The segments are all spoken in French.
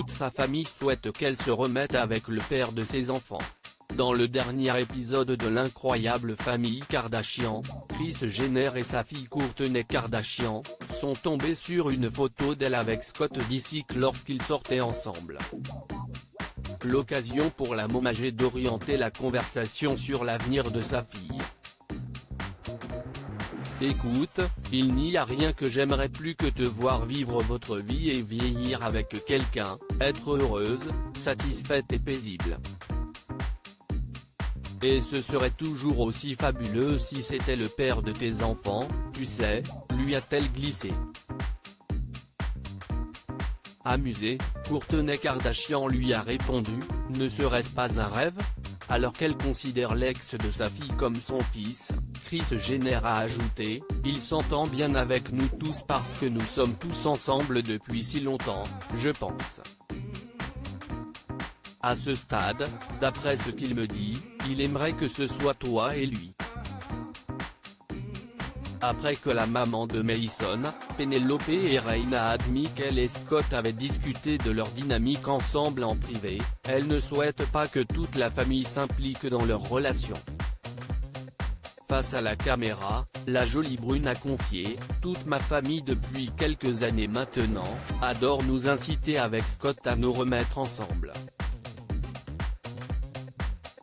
toute sa famille souhaite qu'elle se remette avec le père de ses enfants. Dans le dernier épisode de l'incroyable famille Kardashian, Kris Jenner et sa fille Kourtney Kardashian sont tombés sur une photo d'elle avec Scott Disick lorsqu'ils sortaient ensemble. L'occasion pour la môme âgée d'orienter la conversation sur l'avenir de sa fille. Écoute, il n'y a rien que j'aimerais plus que te voir vivre votre vie et vieillir avec quelqu'un, être heureuse, satisfaite et paisible. Et ce serait toujours aussi fabuleux si c'était le père de tes enfants, tu sais, lui a-t-elle glissé. Amusée, Kourtney Kardashian lui a répondu, ne serait-ce pas un rêve ? Alors qu'elle considère l'ex de sa fille comme son fils, Kris Jenner a ajouté, il s'entend bien avec nous tous parce que nous sommes tous ensemble depuis si longtemps, je pense. À ce stade, d'après ce qu'il me dit, il aimerait que ce soit toi et lui. Après que la maman de Mason, Penelope et Reina a admis qu'elle et Scott avaient discuté de leur dynamique ensemble en privé, elle ne souhaite pas que toute la famille s'implique dans leur relation. Face à la caméra, la jolie brune a confié, « Toute ma famille depuis quelques années maintenant, adore nous inciter avec Scott à nous remettre ensemble. »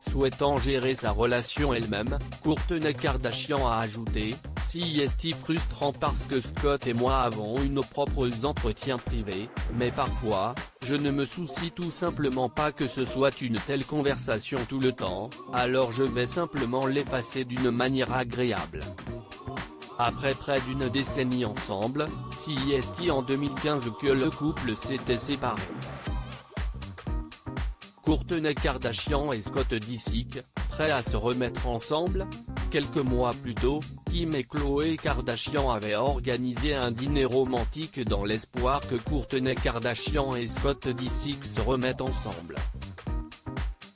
Souhaitant gérer sa relation elle-même, Kourtney Kardashian a ajouté, « Si est frustrant parce que Scott et moi avons eu nos propres entretiens privés, mais parfois, je ne me soucie tout simplement pas que ce soit une telle conversation tout le temps, alors je vais simplement l'effacer d'une manière agréable. » Après près d'une décennie ensemble, c'est en 2015 que le couple s'était séparé. Kourtney Kardashian et Scott Disick, prêts à se remettre ensemble ? Quelques mois plus tôt, Kim et Khloé Kardashian avaient organisé un dîner romantique dans l'espoir que Kourtney Kardashian et Scott Disick se remettent ensemble.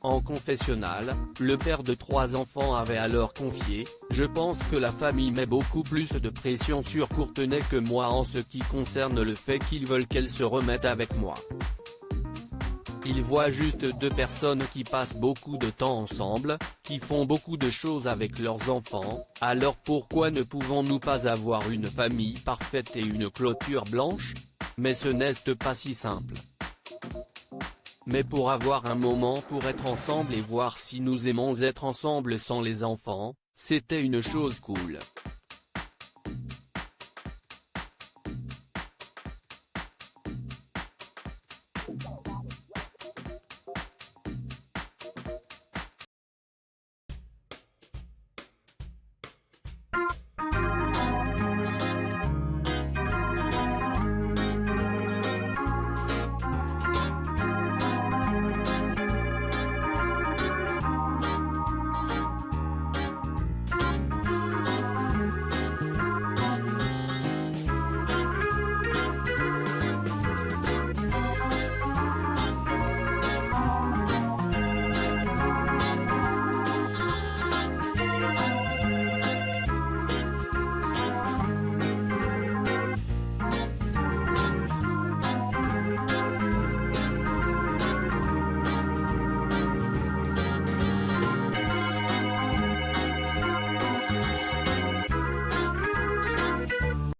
En confessionnal, le père de 3 enfants avait alors confié, « Je pense que la famille met beaucoup plus de pression sur Kourtney que moi en ce qui concerne le fait qu'ils veulent qu'elle se remette avec moi. Ils voient juste 2 personnes qui passent beaucoup de temps ensemble, qui font beaucoup de choses avec leurs enfants, alors pourquoi ne pouvons-nous pas avoir une famille parfaite et une clôture blanche ? Mais ce n'est pas si simple. Mais pour avoir un moment pour être ensemble et voir si nous aimons être ensemble sans les enfants, c'était une chose cool. »